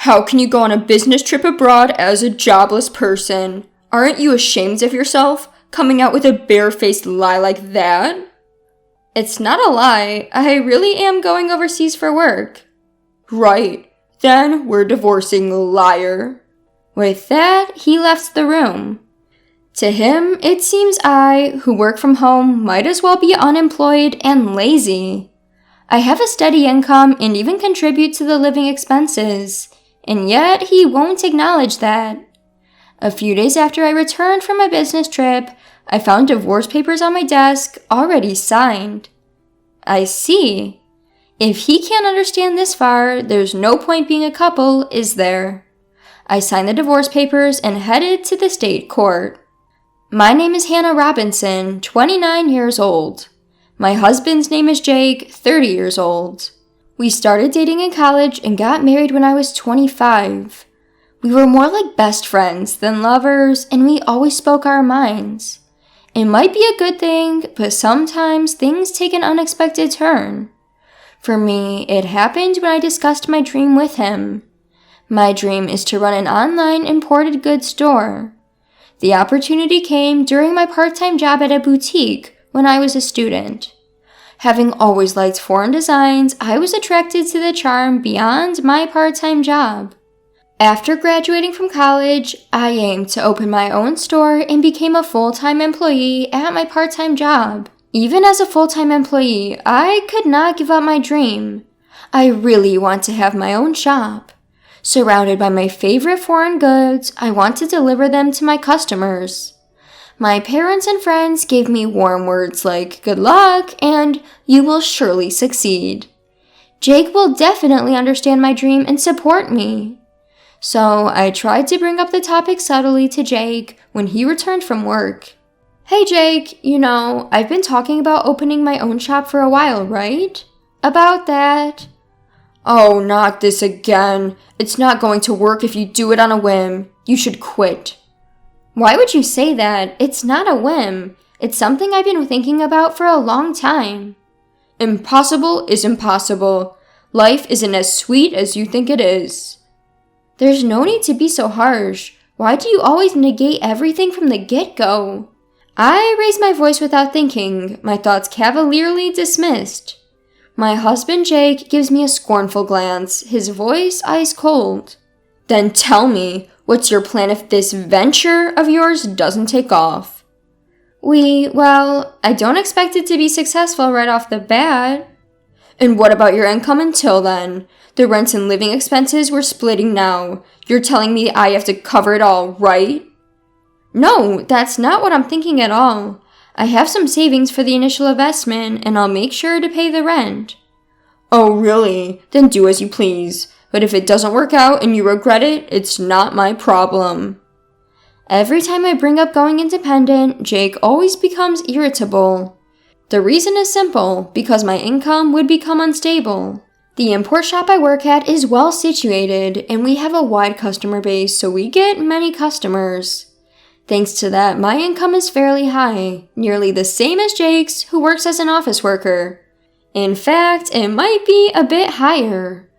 How can you go on a business trip abroad as a jobless person? Aren't you ashamed of yourself, coming out with a barefaced lie like that? It's not a lie. I really am going overseas for work. Right. Then we're divorcing, liar. With that, he left the room. To him, it seems I, who work from home, might as well be unemployed and lazy. I have a steady income and even contribute to the living expenses, and yet he won't acknowledge that. A few days after I returned from my business trip, I found divorce papers on my desk, already signed. I see. If he can't understand this far, there's no point being a couple, is there? I signed the divorce papers and headed to the state court. My name is Hannah Robinson, 29 years old. My husband's name is Jake, 30 years old. We started dating in college and got married when I was 25. We were more like best friends than lovers, and we always spoke our minds. It might be a good thing, but sometimes things take an unexpected turn. For me, it happened when I discussed my dream with him. My dream is to run an online imported goods store. The opportunity came during my part-time job at a boutique when I was a student. Having always liked foreign designs, I was attracted to the charm beyond my part-time job. After graduating from college, I aimed to open my own store and became a full-time employee at my part-time job. Even as a full-time employee, I could not give up my dream. I really want to have my own shop. Surrounded by my favorite foreign goods, I want to deliver them to my customers. My parents and friends gave me warm words like good luck and you will surely succeed. Jake will definitely understand my dream and support me. So I tried to bring up the topic subtly to Jake when he returned from work. Hey Jake, I've been talking about opening my own shop for a while, right? About that. Oh, not this again. It's not going to work if you do it on a whim. You should quit. Why would you say that? It's not a whim. It's something I've been thinking about for a long time. Impossible is impossible. Life isn't as sweet as you think it is. There's no need to be so harsh. Why do you always negate everything from the get-go? I raised my voice without thinking, my thoughts cavalierly dismissed. My husband Jake gives me a scornful glance, his voice ice cold. Then tell me, what's your plan if this venture of yours doesn't take off? I don't expect it to be successful right off the bat. And what about your income until then? The rent and living expenses we're splitting now. You're telling me I have to cover it all, right? No, that's not what I'm thinking at all. I have some savings for the initial investment, and I'll make sure to pay the rent. Oh, really? Then do as you please. But if it doesn't work out and you regret it, it's not my problem. Every time I bring up going independent, Jake always becomes irritable. The reason is simple, because my income would become unstable. The import shop I work at is well situated, and we have a wide customer base, so we get many customers. Thanks to that, my income is fairly high, nearly the same as Jake's, who works as an office worker. In fact, it might be a bit higher.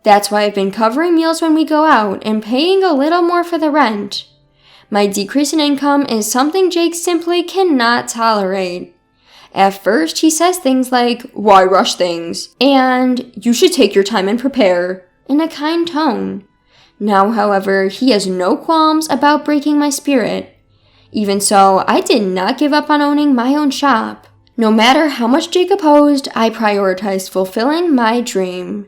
That's why I've been covering meals when we go out and paying a little more for the rent. My decrease in income is something Jake simply cannot tolerate. At first, he says things like, "Why rush things?" and "You should take your time and prepare," in a kind tone. Now, however, he has no qualms about breaking my spirit. Even so, I did not give up on owning my own shop. No matter how much Jake opposed, I prioritized fulfilling my dream.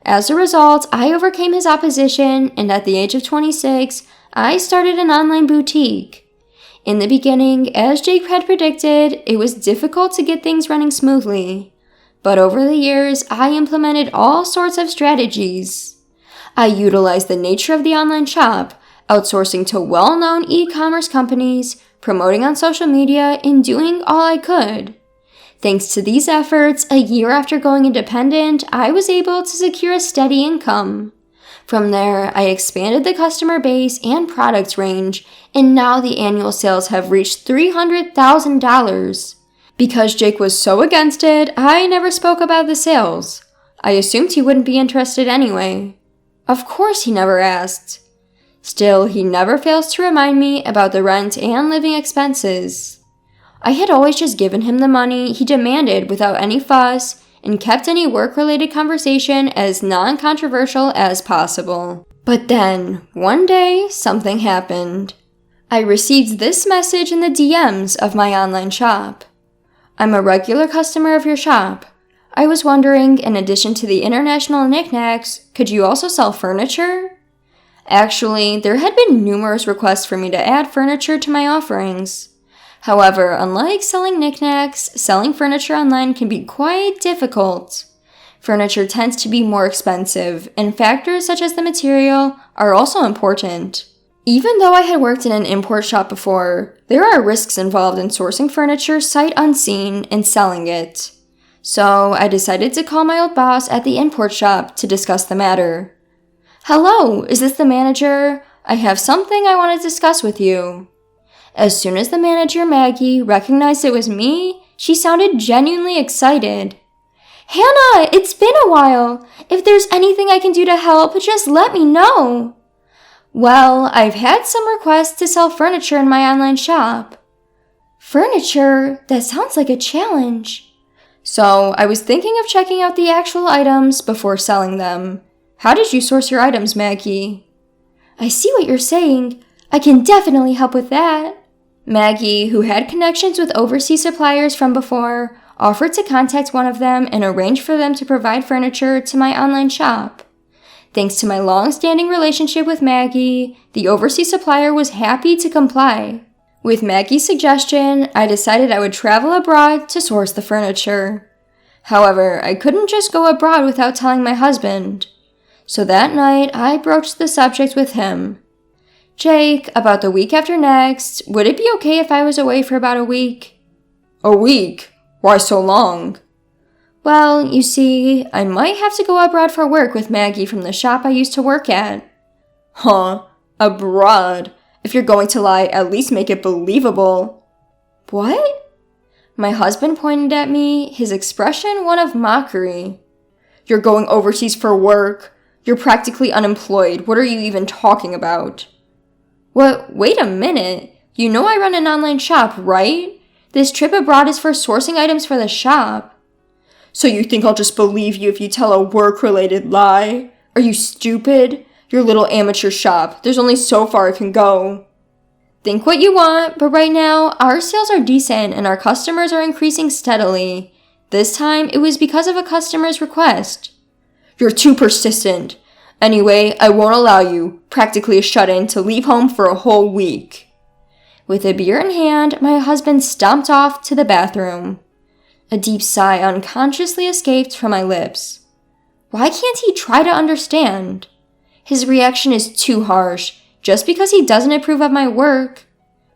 As a result, I overcame his opposition, and at the age of 26, I started an online boutique. In the beginning, as Jake had predicted, it was difficult to get things running smoothly. But over the years, I implemented all sorts of strategies. I utilized the nature of the online shop, outsourcing to well-known e-commerce companies, promoting on social media, and doing all I could. Thanks to these efforts, a year after going independent, I was able to secure a steady income. From there, I expanded the customer base and products range, and now the annual sales have reached $300,000. Because Jake was so against it, I never spoke about the sales. I assumed he wouldn't be interested anyway. Of course he never asked. Still, he never fails to remind me about the rent and living expenses. I had always just given him the money he demanded without any fuss and kept any work-related conversation as non-controversial as possible. But then, one day, something happened. I received this message in the DMs of my online shop. I'm a regular customer of your shop. I was wondering, in addition to the international knickknacks, could you also sell furniture? Actually, there had been numerous requests for me to add furniture to my offerings. However, unlike selling knickknacks, selling furniture online can be quite difficult. Furniture tends to be more expensive, and factors such as the material are also important. Even though I had worked in an import shop before, there are risks involved in sourcing furniture sight unseen and selling it. So I decided to call my old boss at the import shop to discuss the matter. Hello, is this the manager? I have something I want to discuss with you. As soon as the manager, Maggie, recognized it was me, she sounded genuinely excited. Hannah, it's been a while. If there's anything I can do to help, just let me know. Well, I've had some requests to sell furniture in my online shop. Furniture? That sounds like a challenge. So, I was thinking of checking out the actual items before selling them. How did you source your items, Maggie? I see what you're saying. I can definitely help with that. Maggie, who had connections with overseas suppliers from before, offered to contact one of them and arrange for them to provide furniture to my online shop. Thanks to my long-standing relationship with Maggie, the overseas supplier was happy to comply. With Maggie's suggestion, I decided I would travel abroad to source the furniture. However, I couldn't just go abroad without telling my husband. So that night, I broached the subject with him. Jake, about the week after next, would it be okay if I was away for about a week? A week? Why so long? Well, you see, I might have to go abroad for work with Maggie from the shop I used to work at. Huh? Abroad? If you're going to lie, at least make it believable. What? My husband pointed at me, his expression one of mockery. You're going overseas for work. You're practically unemployed. What are you even talking about? What? Wait a minute. You know I run an online shop, right? This trip abroad is for sourcing items for the shop. So you think I'll just believe you if you tell a work-related lie? Are you stupid? Your little amateur shop. There's only so far it can go. Think what you want, but right now, our sales are decent and our customers are increasing steadily. This time, it was because of a customer's request. You're too persistent. Anyway, I won't allow you, practically a shut-in, to leave home for a whole week. With a beer in hand, my husband stomped off to the bathroom. A deep sigh unconsciously escaped from my lips. Why can't he try to understand? His reaction is too harsh, just because he doesn't approve of my work.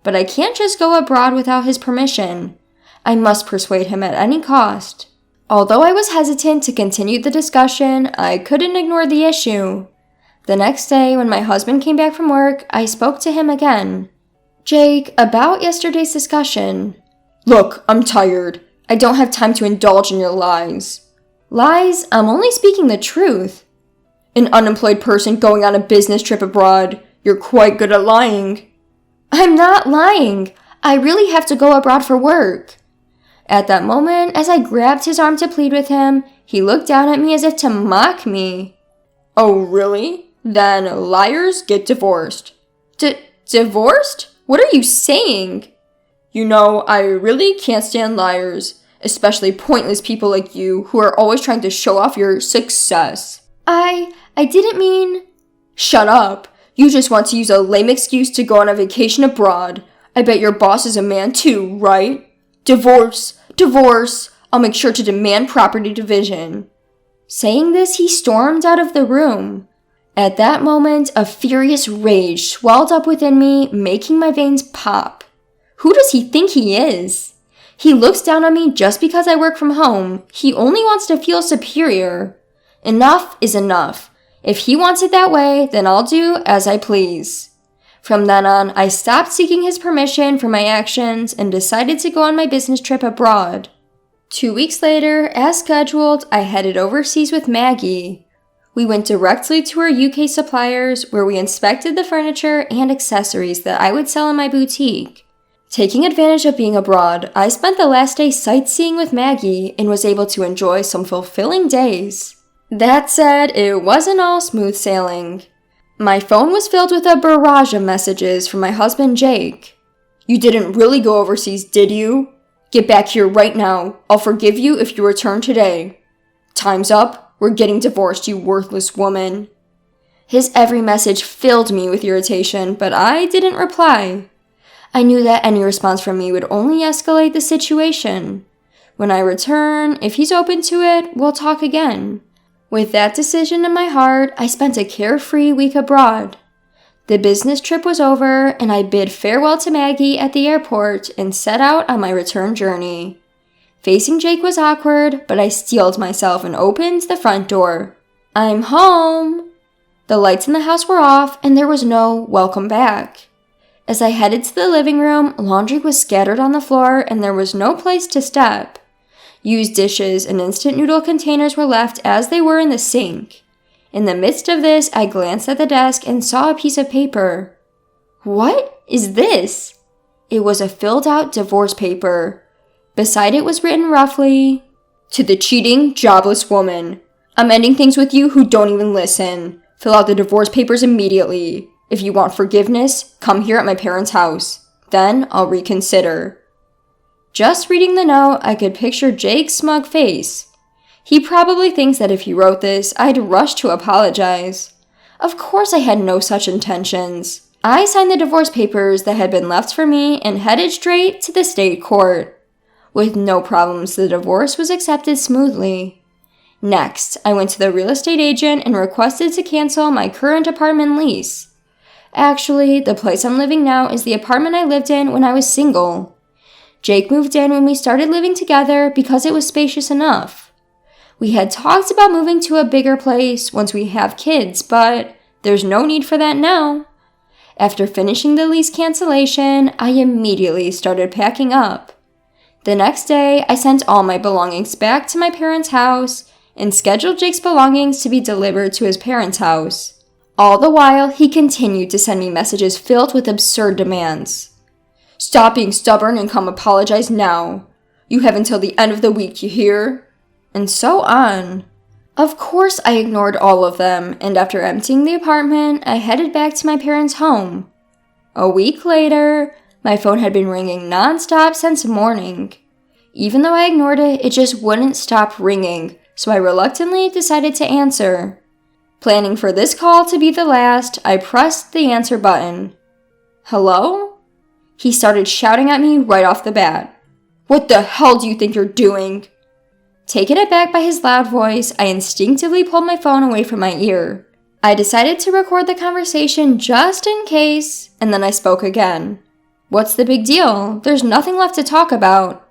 But I can't just go abroad without his permission. I must persuade him at any cost. Although I was hesitant to continue the discussion, I couldn't ignore the issue. The next day, when my husband came back from work, I spoke to him again. Jake, about yesterday's discussion. Look, I'm tired. I don't have time to indulge in your lies. Lies? I'm only speaking the truth. An unemployed person going on a business trip abroad. You're quite good at lying. I'm not lying. I really have to go abroad for work. At that moment, as I grabbed his arm to plead with him, he looked down at me as if to mock me. Oh, really? Then liars get divorced. Divorced? What are you saying? You know, I really can't stand liars, especially pointless people like you who are always trying to show off your success. I didn't mean... Shut up. You just want to use a lame excuse to go on a vacation abroad. I bet your boss is a man too, right? Divorce. I'll make sure to demand property division. Saying this, he stormed out of the room. At that moment, a furious rage swelled up within me, making my veins pop. Who does he think he is? He looks down on me just because I work from home. He only wants to feel superior. Enough is enough. If he wants it that way, then I'll do as I please. From then on, I stopped seeking his permission for my actions and decided to go on my business trip abroad. 2 weeks later, as scheduled, I headed overseas with Maggie. We went directly to our UK suppliers where we inspected the furniture and accessories that I would sell in my boutique. Taking advantage of being abroad, I spent the last day sightseeing with Maggie and was able to enjoy some fulfilling days. That said, it wasn't all smooth sailing. My phone was filled with a barrage of messages from my husband Jake. "You didn't really go overseas, did you? Get back here right now. I'll forgive you if you return today. Time's up. We're getting divorced, you worthless woman." His every message filled me with irritation, but I didn't reply. I knew that any response from me would only escalate the situation. When I return, if he's open to it, we'll talk again. With that decision in my heart, I spent a carefree week abroad. The business trip was over, and I bid farewell to Maggie at the airport and set out on my return journey. Facing Jake was awkward, but I steeled myself and opened the front door. "I'm home!" The lights in the house were off, and there was no welcome back. As I headed to the living room, laundry was scattered on the floor, and there was no place to step. Used dishes and instant noodle containers were left as they were in the sink. In the midst of this, I glanced at the desk and saw a piece of paper. What is this? It was a filled-out divorce paper. Beside it was written roughly, "To the cheating, jobless woman. I'm ending things with you who don't even listen. Fill out the divorce papers immediately. If you want forgiveness, come here at my parents' house. Then I'll reconsider." Just reading the note, I could picture Jake's smug face. He probably thinks that if he wrote this, I'd rush to apologize. Of course I had no such intentions. I signed the divorce papers that had been left for me and headed straight to the state court. With no problems, the divorce was accepted smoothly. Next, I went to the real estate agent and requested to cancel my current apartment lease. Actually, the place I'm living now is the apartment I lived in when I was single. Jake moved in when we started living together because it was spacious enough. We had talked about moving to a bigger place once we have kids, but there's no need for that now. After finishing the lease cancellation, I immediately started packing up. The next day, I sent all my belongings back to my parents' house and scheduled Jake's belongings to be delivered to his parents' house. All the while, he continued to send me messages filled with absurd demands. "Stop being stubborn and come apologize now. You have until the end of the week, you hear?" And so on. Of course, I ignored all of them, and after emptying the apartment, I headed back to my parents' home. A week later, my phone had been ringing nonstop since morning. Even though I ignored it, it just wouldn't stop ringing, so I reluctantly decided to answer. Planning for this call to be the last, I pressed the answer button. "Hello?" He started shouting at me right off the bat. "What the hell do you think you're doing?" Taken aback by his loud voice, I instinctively pulled my phone away from my ear. I decided to record the conversation just in case, and then I spoke again. "What's the big deal? There's nothing left to talk about."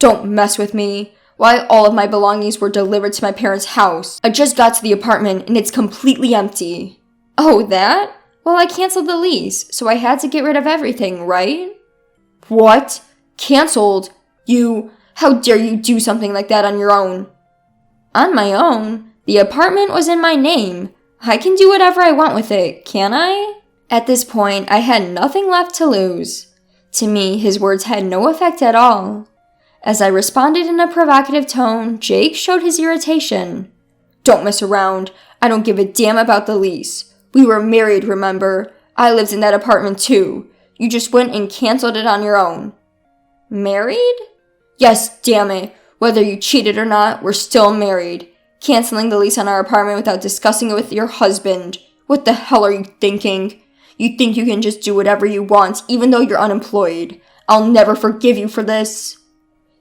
"Don't mess with me. Why, all of my belongings were delivered to my parents' house. I just got to the apartment and it's completely empty." "Oh, that? Well, I canceled the lease, so I had to get rid of everything, right?" "What? Canceled? How dare you do something like that on your own?" "On my own? The apartment was in my name. I can do whatever I want with it, can't I?" At this point, I had nothing left to lose. To me, his words had no effect at all. As I responded in a provocative tone, Jake showed his irritation. "Don't mess around. I don't give a damn about the lease. We were married, remember? I lived in that apartment too. You just went and canceled it on your own." "Married?" "Yes, damn it. Whether you cheated or not, we're still married. Canceling the lease on our apartment without discussing it with your husband. What the hell are you thinking? You think you can just do whatever you want, even though you're unemployed. I'll never forgive you for this."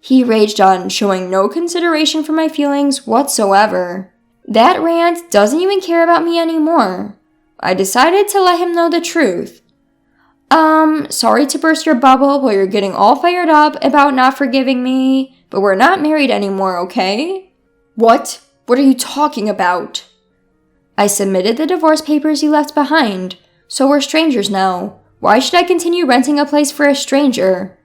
He raged on, showing no consideration for my feelings whatsoever. That rant doesn't even care about me anymore. I decided to let him know the truth. Sorry to burst your bubble while you're getting all fired up about not forgiving me, but we're not married anymore, okay?" "What? What are you talking about?" "I submitted the divorce papers you left behind, so we're strangers now. Why should I continue renting a place for a stranger?"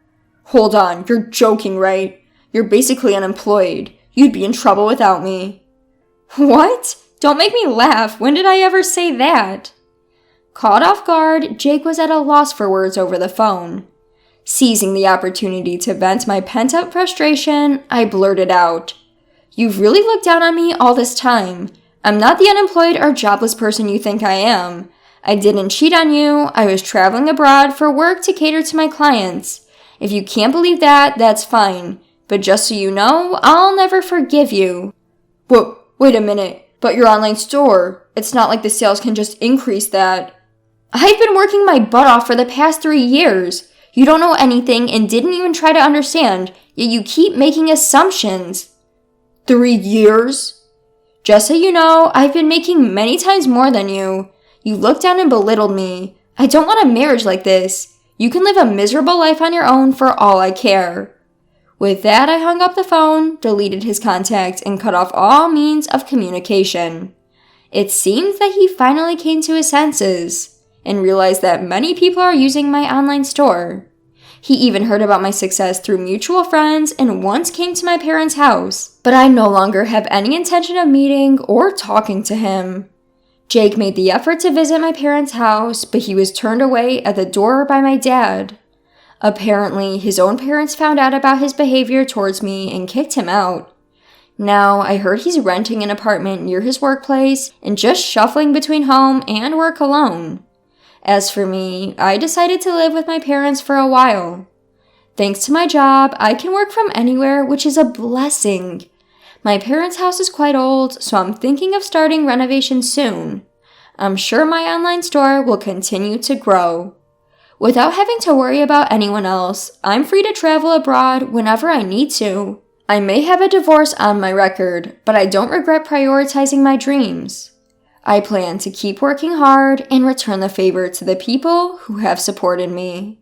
"Hold on, you're joking, right? You're basically unemployed. You'd be in trouble without me." "What? Don't make me laugh. When did I ever say that? Caught off guard, Jake was at a loss for words over the phone. Seizing the opportunity to vent my pent-up frustration, I blurted out, "You've really looked down on me all this time. I'm not the unemployed or jobless person you think I am. I didn't cheat on you. I was traveling abroad for work to cater to my clients. If you can't believe that, that's fine. But just so you know, I'll never forgive you." Whoa, wait a minute. But your online store, it's not like the sales can just increase that. I've been working my butt off for the past 3 years. You don't know anything and didn't even try to understand, yet you keep making assumptions. 3 years? Just so you know, I've been making many times more than you. You looked down and belittled me. I don't want a marriage like this. You can live a miserable life on your own for all I care. With that, I hung up the phone, deleted his contact, and cut off all means of communication. It seems that he finally came to his senses and realized that many people are using my online store. He even heard about my success through mutual friends and once came to my parents' house, but I no longer have any intention of meeting or talking to him. Jake made the effort to visit my parents' house, but he was turned away at the door by my dad. Apparently, his own parents found out about his behavior towards me and kicked him out. Now, I heard he's renting an apartment near his workplace and just shuffling between home and work alone. As for me, I decided to live with my parents for a while. Thanks to my job, I can work from anywhere, which is a blessing. My parents' house is quite old, so I'm thinking of starting renovations soon. I'm sure my online store will continue to grow. Without having to worry about anyone else, I'm free to travel abroad whenever I need to. I may have a divorce on my record, but I don't regret prioritizing my dreams. I plan to keep working hard and return the favor to the people who have supported me.